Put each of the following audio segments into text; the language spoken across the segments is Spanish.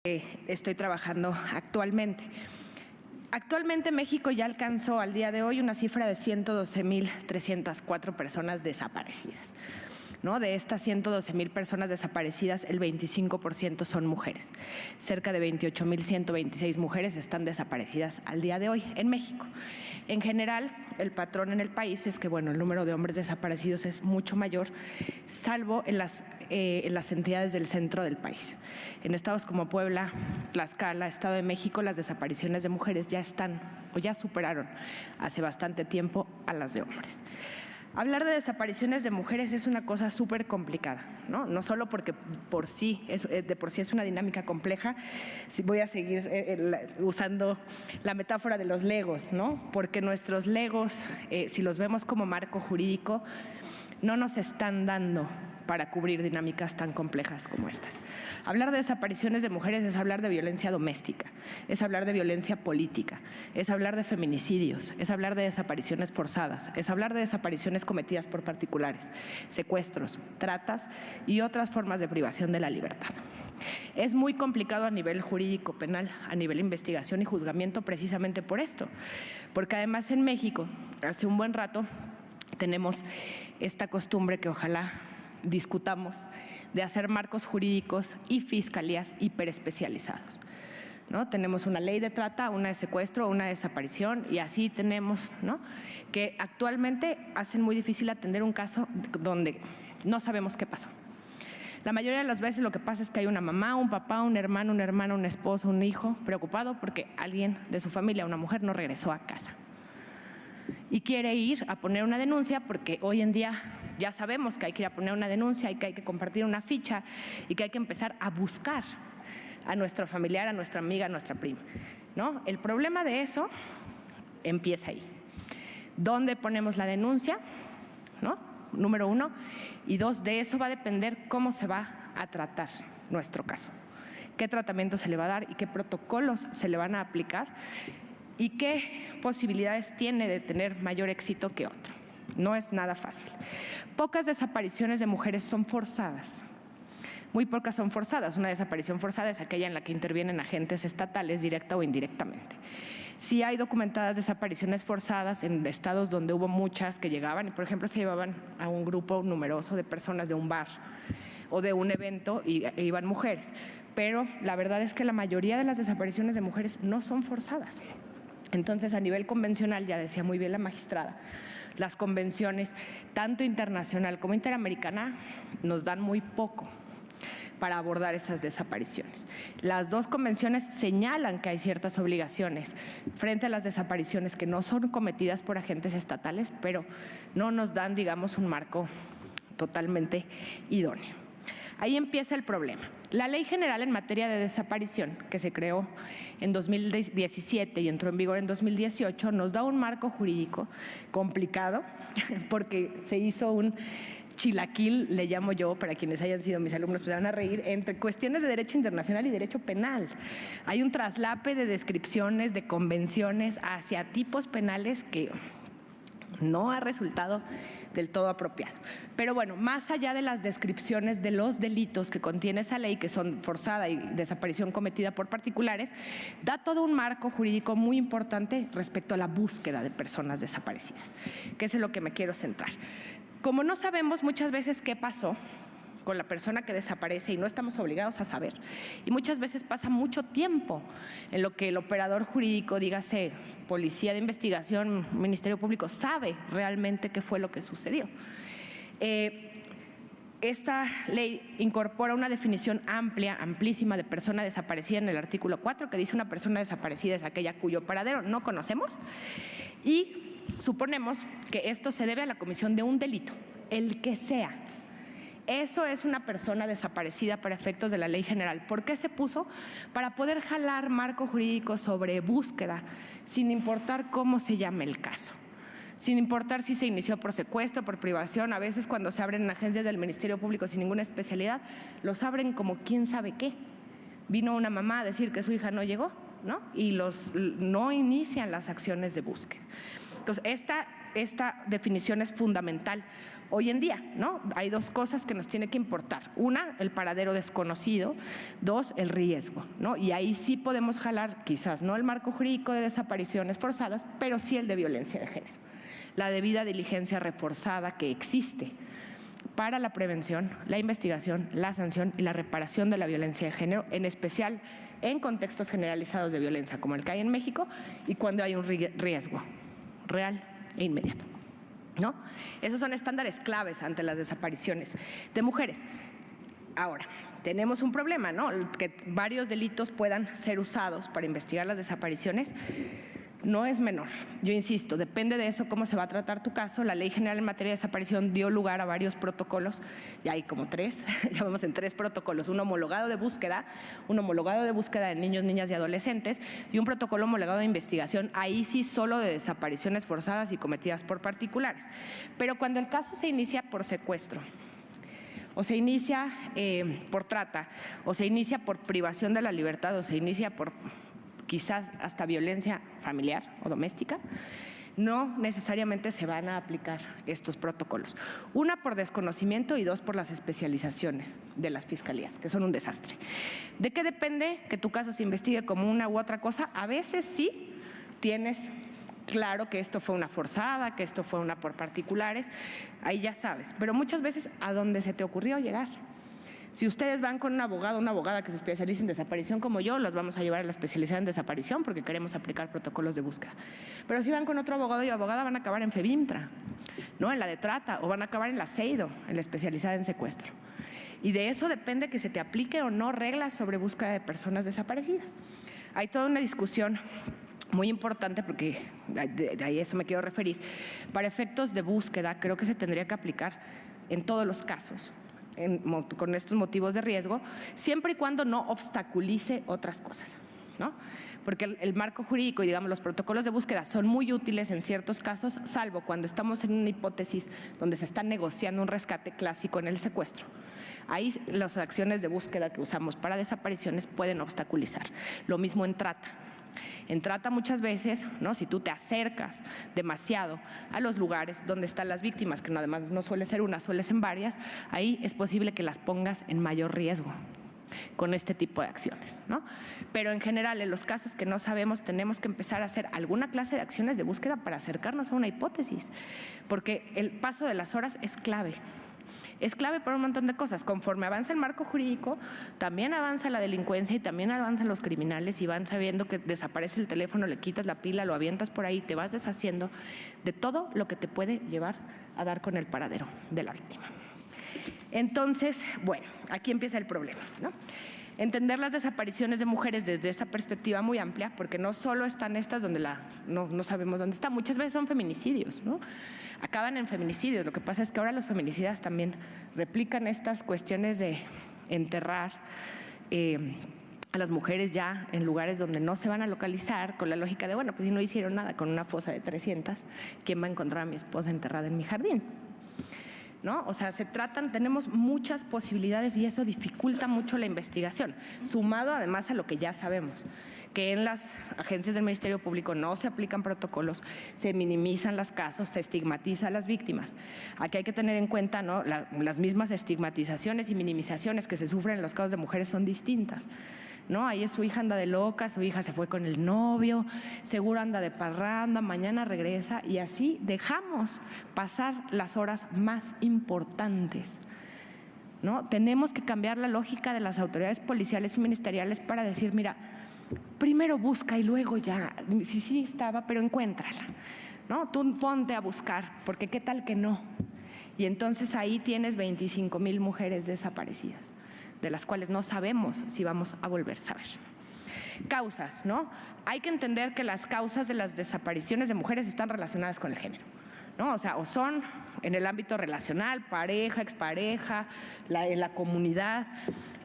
estoy trabajando actualmente. Actualmente México ya alcanzó al día de hoy una cifra de 112,304 personas desaparecidas. ¿No? De estas 112,000 personas desaparecidas, el 25% son mujeres. Cerca de 28,126 mujeres están desaparecidas al día de hoy en México. En general, el patrón en el país es que, el número de hombres desaparecidos es mucho mayor, salvo en las entidades del centro del país. En estados como Puebla, Tlaxcala, Estado de México, las desapariciones de mujeres ya están o ya superaron hace bastante tiempo a las de hombres. Hablar de desapariciones de mujeres es una cosa súper complicada, ¿no? No solo porque de por sí es una dinámica compleja, voy a seguir usando la metáfora de los legos, ¿no? Porque nuestros legos, si los vemos como marco jurídico, no nos están dando para cubrir dinámicas tan complejas como estas. Hablar de desapariciones de mujeres es hablar de violencia doméstica, es hablar de violencia política, es hablar de feminicidios, es hablar de desapariciones forzadas, es hablar de desapariciones cometidas por particulares, secuestros, tratas y otras formas de privación de la libertad. Es muy complicado a nivel jurídico penal, a nivel investigación y juzgamiento precisamente por esto, porque además en México, hace un buen rato, tenemos esta costumbre que ojalá discutamos de hacer marcos jurídicos y fiscalías hiperespecializados, ¿no? Tenemos una ley de trata, una de secuestro, una de desaparición y así tenemos, ¿no? Que actualmente hacen muy difícil atender un caso donde no sabemos qué pasó. La mayoría de las veces lo que pasa es que hay una mamá, un papá, un hermano, una hermana, un esposo, un hijo preocupado porque alguien de su familia, una mujer, no regresó a casa. Y quiere ir a poner una denuncia porque hoy en día ya sabemos que hay que ir a poner una denuncia y que hay que compartir una ficha y que hay que empezar a buscar a nuestro familiar, a nuestra amiga, a nuestra prima, ¿no? El problema de eso empieza ahí. ¿Dónde ponemos la denuncia? ¿No? Número uno. Y dos, de eso va a depender cómo se va a tratar nuestro caso. Qué tratamiento se le va a dar y qué protocolos se le van a aplicar y qué posibilidades tiene de tener mayor éxito que otro. No es nada fácil. Pocas desapariciones de mujeres son forzadas. Muy pocas son forzadas. Una desaparición forzada es aquella en la que intervienen agentes estatales directa o indirectamente. Sí hay documentadas desapariciones forzadas en estados donde hubo muchas que llegaban y, por ejemplo, se llevaban a un grupo numeroso de personas de un bar o de un evento y iban mujeres. Pero la verdad es que la mayoría de las desapariciones de mujeres no son forzadas. Entonces, a nivel convencional, ya decía muy bien la magistrada, las convenciones, tanto internacional como interamericana, nos dan muy poco para abordar esas desapariciones. Las dos convenciones señalan que hay ciertas obligaciones frente a las desapariciones que no son cometidas por agentes estatales, pero no nos dan, digamos, un marco totalmente idóneo. Ahí empieza el problema. La Ley General en materia de desaparición, que se creó en 2017 y entró en vigor en 2018, nos da un marco jurídico complicado porque se hizo un chilaquil, le llamo yo, para quienes hayan sido mis alumnos, pues van a reír, entre cuestiones de derecho internacional y derecho penal. Hay un traslape de descripciones, de convenciones hacia tipos penales que no ha resultado del todo apropiado. Pero bueno, más allá de las descripciones de los delitos que contiene esa ley, que son forzada y desaparición cometida por particulares, da todo un marco jurídico muy importante respecto a la búsqueda de personas desaparecidas, que es en lo que me quiero centrar. Como no sabemos muchas veces qué pasó con la persona que desaparece y no estamos obligados a saber, y muchas veces pasa mucho tiempo en lo que el operador jurídico, dígase policía de investigación, Ministerio Público, sabe realmente qué fue lo que sucedió. Esta ley incorpora una definición amplia, amplísima de persona desaparecida en el artículo 4, que dice una persona desaparecida es aquella cuyo paradero no conocemos, y suponemos que esto se debe a la comisión de un delito, el que sea. Eso es una persona desaparecida para efectos de la Ley General. ¿Por qué se puso? Para poder jalar marco jurídico sobre búsqueda, sin importar cómo se llame el caso, sin importar si se inició por secuestro, por privación. A veces cuando se abren agencias del Ministerio Público sin ninguna especialidad, los abren como quién sabe qué. Vino una mamá a decir que su hija no llegó, ¿no? Y no inician las acciones de búsqueda. Entonces, esta esta definición es fundamental hoy en día, ¿no? Hay dos cosas que nos tiene que importar. Una, el paradero desconocido. Dos, el riesgo, ¿no? Y ahí sí podemos jalar, quizás no el marco jurídico de desapariciones forzadas, pero sí el de violencia de género. La debida diligencia reforzada que existe para la prevención, la investigación, la sanción y la reparación de la violencia de género, en especial en contextos generalizados de violencia como el que hay en México y cuando hay un riesgo real e inmediato, ¿no? Esos son estándares claves ante las desapariciones de mujeres. Ahora, tenemos un problema, ¿no? Que varios delitos puedan ser usados para investigar las desapariciones no es menor. Yo insisto, depende de eso cómo se va a tratar tu caso. La Ley General en materia de desaparición dio lugar a varios protocolos, ya hay como 3, ya vamos en 3 protocolos, un homologado de búsqueda de niños, niñas y adolescentes y un protocolo homologado de investigación, ahí sí solo de desapariciones forzadas y cometidas por particulares. Pero cuando el caso se inicia por secuestro, o se inicia por trata, o se inicia por privación de la libertad, o se inicia por quizás hasta violencia familiar o doméstica, no necesariamente se van a aplicar estos protocolos. Una, por desconocimiento, y dos, por las especializaciones de las fiscalías, que son un desastre. ¿De qué depende que tu caso se investigue como una u otra cosa? A veces sí tienes claro que esto fue una forzada, que esto fue una por particulares, ahí ya sabes, pero muchas veces a dónde se te ocurrió llegar. Si ustedes van con un abogado o una abogada que se especialice en desaparición como yo, los vamos a llevar a la especialidad en desaparición porque queremos aplicar protocolos de búsqueda. Pero si van con otro abogado y abogada, van a acabar en FEBIMTRA, ¿no? En la de trata, o van a acabar en la CEIDO, en la especializada en secuestro. Y de eso depende que se te aplique o no reglas sobre búsqueda de personas desaparecidas. Hay toda una discusión muy importante, porque de ahí eso me quiero referir. Para efectos de búsqueda, creo que se tendría que aplicar en todos los casos, con estos motivos de riesgo, siempre y cuando no obstaculice otras cosas, ¿no? Porque el marco jurídico y, digamos, los protocolos de búsqueda son muy útiles en ciertos casos, salvo cuando estamos en una hipótesis donde se está negociando un rescate clásico en el secuestro. Ahí las acciones de búsqueda que usamos para desapariciones pueden obstaculizar. Lo mismo en trata. En trata muchas veces, ¿no? Si tú te acercas demasiado a los lugares donde están las víctimas, que además no suele ser una, suele ser varias, ahí es posible que las pongas en mayor riesgo con este tipo de acciones, ¿no? Pero en general, en los casos que no sabemos, tenemos que empezar a hacer alguna clase de acciones de búsqueda para acercarnos a una hipótesis, porque el paso de las horas es clave. Es clave por un montón de cosas. Conforme avanza el marco jurídico, también avanza la delincuencia y también avanzan los criminales y van sabiendo que desaparece el teléfono, le quitas la pila, lo avientas por ahí, te vas deshaciendo de todo lo que te puede llevar a dar con el paradero de la víctima. Entonces, bueno, aquí empieza el problema, ¿no? Entender las desapariciones de mujeres desde esta perspectiva muy amplia, porque no solo están estas donde no sabemos dónde está, muchas veces son feminicidios, ¿no? Acaban en feminicidios. Lo que pasa es que ahora los feminicidas también replican estas cuestiones de enterrar a las mujeres ya en lugares donde no se van a localizar, con la lógica de, bueno, pues si no hicieron nada con una fosa de 300, ¿quién va a encontrar a mi esposa enterrada en mi jardín? ¿No? O sea, tenemos muchas posibilidades y eso dificulta mucho la investigación, sumado además a lo que ya sabemos, que en las agencias del Ministerio Público no se aplican protocolos, se minimizan los casos, se estigmatiza a las víctimas. Aquí hay que tener en cuenta, ¿no? Las mismas estigmatizaciones y minimizaciones que se sufren en los casos de mujeres son distintas, ¿no? Ahí su hija anda de loca, su hija se fue con el novio, seguro anda de parranda, mañana regresa, y así dejamos pasar las horas más importantes, ¿no? Tenemos que cambiar la lógica de las autoridades policiales y ministeriales para decir, mira, primero busca y luego ya, sí estaba, pero encuéntrala, ¿no? Tú ponte a buscar, porque qué tal que no. Y entonces ahí tienes 25,000 mujeres desaparecidas, de las cuales no sabemos si vamos a volver a saber. Causas, ¿no? Hay que entender que las causas de las desapariciones de mujeres están relacionadas con el género, ¿no? O sea, o son en el ámbito relacional, pareja, expareja, en la comunidad,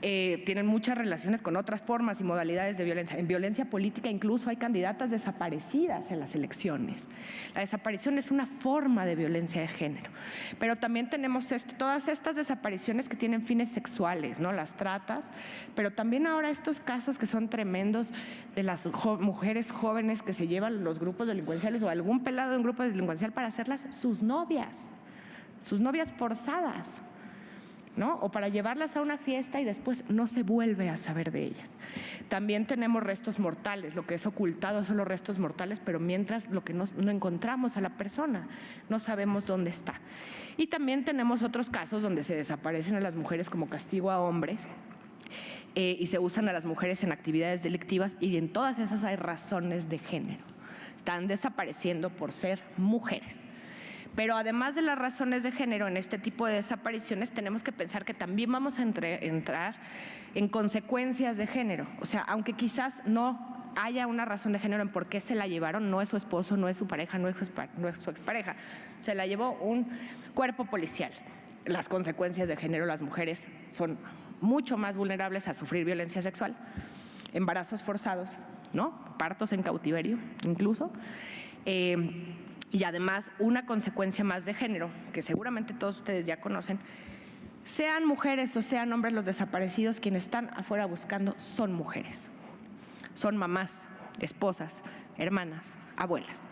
tienen muchas relaciones con otras formas y modalidades de violencia. En violencia política incluso hay candidatas desaparecidas en las elecciones. La desaparición es una forma de violencia de género. Pero también tenemos todas estas desapariciones que tienen fines sexuales, ¿no? Las tratas, pero también ahora estos casos que son tremendos de las mujeres jóvenes que se llevan los grupos delincuenciales o algún pelado de un grupo delincuencial para hacerlas sus novias forzadas, ¿no? O para llevarlas a una fiesta y después no se vuelve a saber de ellas. También tenemos restos mortales, lo que es ocultado son los restos mortales, pero mientras lo que no encontramos a la persona, no sabemos dónde está. Y también tenemos otros casos donde se desaparecen a las mujeres como castigo a hombres y se usan a las mujeres en actividades delictivas, y en todas esas hay razones de género. Están desapareciendo por ser mujeres. Pero además de las razones de género, en este tipo de desapariciones tenemos que pensar que también vamos a entrar en consecuencias de género. O sea, aunque quizás no haya una razón de género en por qué se la llevaron, no es su esposo, no es su pareja, no es su expareja, se la llevó un cuerpo policial. Las consecuencias de género, las mujeres son mucho más vulnerables a sufrir violencia sexual, embarazos forzados, ¿no? Partos en cautiverio incluso. Y además, una consecuencia más de género, que seguramente todos ustedes ya conocen, sean mujeres o sean hombres los desaparecidos, quienes están afuera buscando son mujeres. Son mamás, esposas, hermanas, abuelas.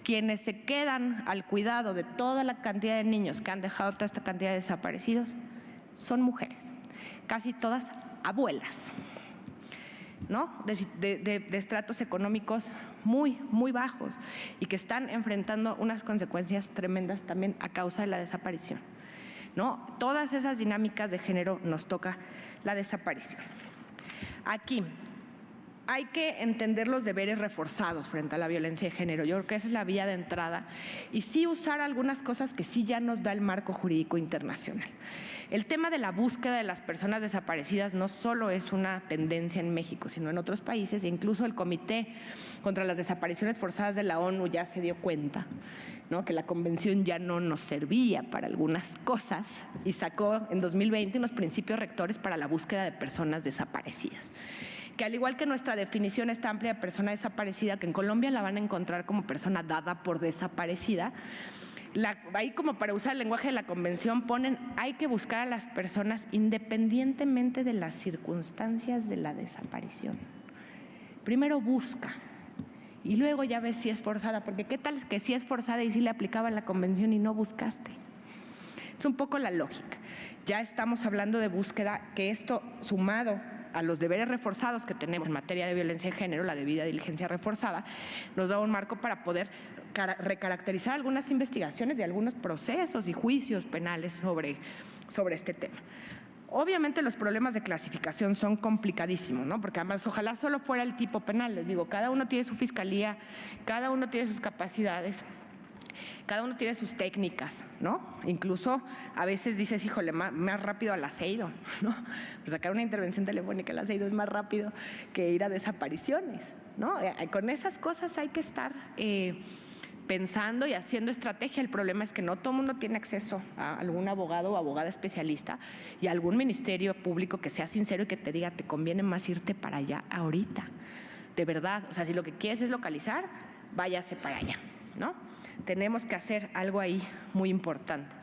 Quienes se quedan al cuidado de toda la cantidad de niños que han dejado toda esta cantidad de desaparecidos son mujeres, casi todas abuelas, ¿no? De estratos económicos muy, muy bajos y que están enfrentando unas consecuencias tremendas también a causa de la desaparición, ¿no? Todas esas dinámicas de género nos toca la desaparición. Aquí hay que entender los deberes reforzados frente a la violencia de género. Yo creo que esa es la vía de entrada y sí usar algunas cosas que sí ya nos da el marco jurídico internacional. El tema de la búsqueda de las personas desaparecidas no solo es una tendencia en México, sino en otros países, e incluso el Comité contra las Desapariciones Forzadas de la ONU ya se dio cuenta, ¿no?, que la convención ya no nos servía para algunas cosas y sacó en 2020 unos principios rectores para la búsqueda de personas desaparecidas, que al igual que nuestra definición está amplia de persona desaparecida, que en Colombia la van a encontrar como persona dada por desaparecida, ahí como para usar el lenguaje de la convención ponen, hay que buscar a las personas independientemente de las circunstancias de la desaparición. Primero busca y luego ya ves si es forzada, porque qué tal que si es forzada y si le aplicaba la convención y no buscaste. Es un poco la lógica. Ya estamos hablando de búsqueda, que esto sumado a los deberes reforzados que tenemos en materia de violencia de género, la debida diligencia reforzada, nos da un marco para poder recaracterizar algunas investigaciones de algunos procesos y juicios penales sobre este tema. Obviamente los problemas de clasificación son complicadísimos, ¿no? Porque además ojalá solo fuera el tipo penal, les digo, cada uno tiene su fiscalía, cada uno tiene sus capacidades, cada uno tiene sus técnicas, ¿no? Incluso a veces dices, híjole, más rápido al aceido, ¿no? Pues sacar una intervención telefónica al aceido es más rápido que ir a desapariciones, ¿no? Con esas cosas hay que estar pensando y haciendo estrategia. El problema es que no todo el mundo tiene acceso a algún abogado o abogada especialista y a algún ministerio público que sea sincero y que te diga, te conviene más irte para allá ahorita, de verdad. O sea, si lo que quieres es localizar, váyase para allá, ¿no? Tenemos que hacer algo ahí muy importante.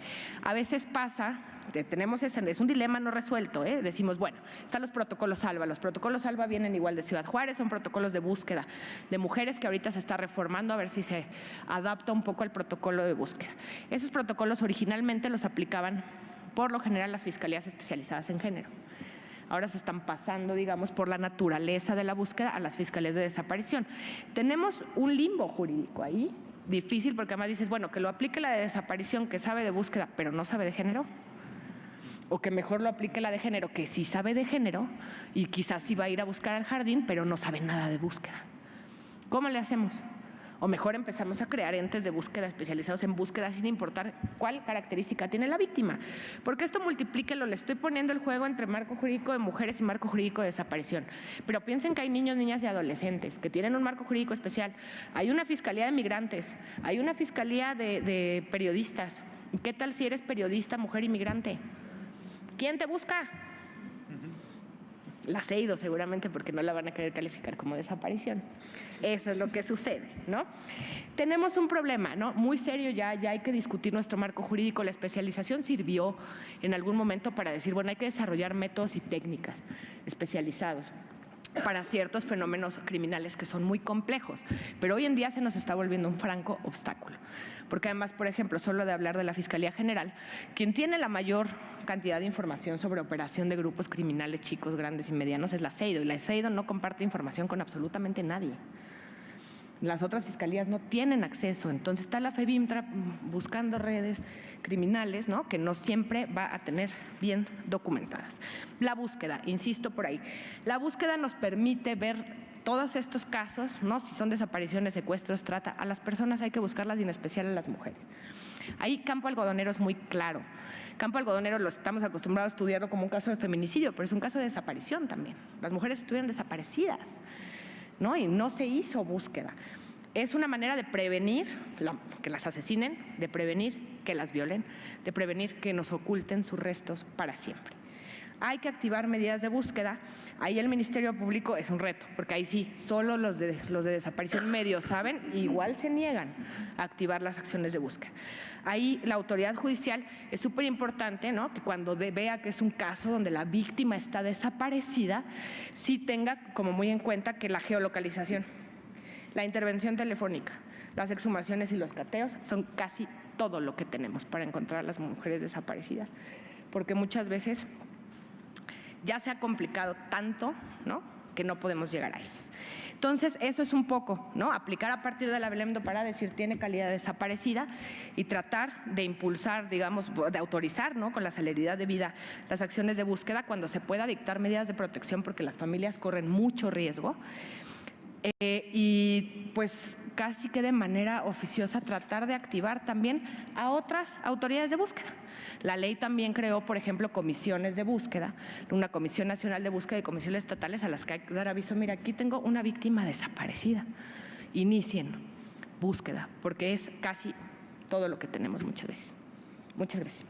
A veces pasa, es un dilema no resuelto, decimos, bueno, están los protocolos ALBA. Los protocolos ALBA vienen igual de Ciudad Juárez, son protocolos de búsqueda de mujeres que ahorita se está reformando a ver si se adapta un poco al protocolo de búsqueda. Esos protocolos originalmente los aplicaban por lo general las fiscalías especializadas en género. Ahora se están pasando, digamos, por la naturaleza de la búsqueda a las fiscalías de desaparición. Tenemos un limbo jurídico ahí, difícil, porque además dices, bueno, que lo aplique la de desaparición, que sabe de búsqueda, pero no sabe de género, o que mejor lo aplique la de género, que sí sabe de género y quizás sí va a ir a buscar al jardín, pero no sabe nada de búsqueda. ¿Cómo le hacemos? O mejor empezamos a crear entes de búsqueda especializados en búsqueda sin importar cuál característica tiene la víctima. Porque esto multiplíquelo, le estoy poniendo el juego entre marco jurídico de mujeres y marco jurídico de desaparición. Pero piensen que hay niños, niñas y adolescentes que tienen un marco jurídico especial. Hay una fiscalía de migrantes, hay una fiscalía de periodistas. ¿Qué tal si eres periodista, mujer inmigrante? ¿Quién te busca? la CEIDO seguramente, porque no la van a querer calificar como desaparición. Eso es lo que sucede, ¿no? Tenemos un problema, ¿no? Muy serio, ya hay que discutir nuestro marco jurídico. La especialización sirvió en algún momento para decir, bueno, hay que desarrollar métodos y técnicas especializados para ciertos fenómenos criminales que son muy complejos, pero hoy en día se nos está volviendo un franco obstáculo. Porque además, por ejemplo, solo de hablar de la Fiscalía General, quien tiene la mayor cantidad de información sobre operación de grupos criminales chicos, grandes y medianos es la CEIDO, y la CEIDO no comparte información con absolutamente nadie. Las otras fiscalías no tienen acceso, entonces está la FEBIMTRA buscando redes criminales, ¿no?, que no siempre va a tener bien documentadas. La búsqueda, insisto por ahí, la búsqueda nos permite ver todos estos casos, ¿no?, si son desapariciones, secuestros, trata, a las personas hay que buscarlas y en especial a las mujeres. Ahí Campo Algodonero es muy claro. Campo Algodonero lo estamos acostumbrados a estudiarlo como un caso de feminicidio, pero es un caso de desaparición también. Las mujeres estuvieron desaparecidas, ¿no?, y no se hizo búsqueda. Es una manera de prevenir que las asesinen, de prevenir que las violen, de prevenir que nos oculten sus restos para siempre. Hay que activar medidas de búsqueda. Ahí el Ministerio Público es un reto, porque ahí sí, solo los de desaparición medio saben, igual se niegan a activar las acciones de búsqueda. Ahí la autoridad judicial es súper importante, ¿no?, que cuando vea que es un caso donde la víctima está desaparecida, sí tenga como muy en cuenta que la geolocalización, la intervención telefónica, las exhumaciones y los cateos son casi todo lo que tenemos para encontrar a las mujeres desaparecidas, porque muchas veces ya se ha complicado tanto, ¿no?, que no podemos llegar a ellas. Entonces, eso es un poco, ¿no?, aplicar a partir de la Belém do Pará, decir tiene calidad de desaparecida y tratar de impulsar, digamos, de autorizar, ¿no?, con la celeridad debida las acciones de búsqueda cuando se pueda dictar medidas de protección, porque las familias corren mucho riesgo. Y pues casi que de manera oficiosa tratar de activar también a otras autoridades de búsqueda. La ley también creó, por ejemplo, comisiones de búsqueda, una Comisión Nacional de Búsqueda y comisiones estatales a las que hay que dar aviso, mira, aquí tengo una víctima desaparecida, inicien búsqueda, porque es casi todo lo que tenemos muchas veces. Muchas gracias.